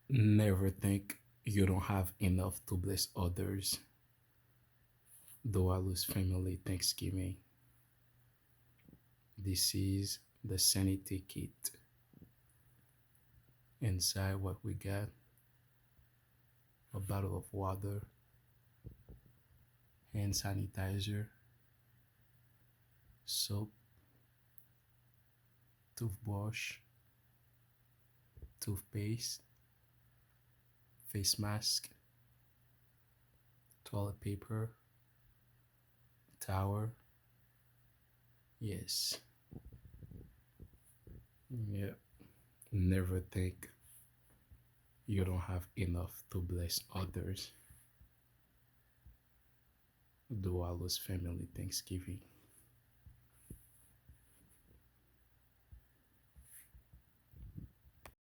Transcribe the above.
Never think you don't have enough to bless others. Doralus Family Thanksgiving. This is the Sanity kit. Inside, what we got: a bottle of water, hand sanitizer, soap, toothbrush, toothpaste, face mask, toilet paper, towel. Yes, yeah. Never think you don't have enough to bless others. Dualos Family Thanksgiving.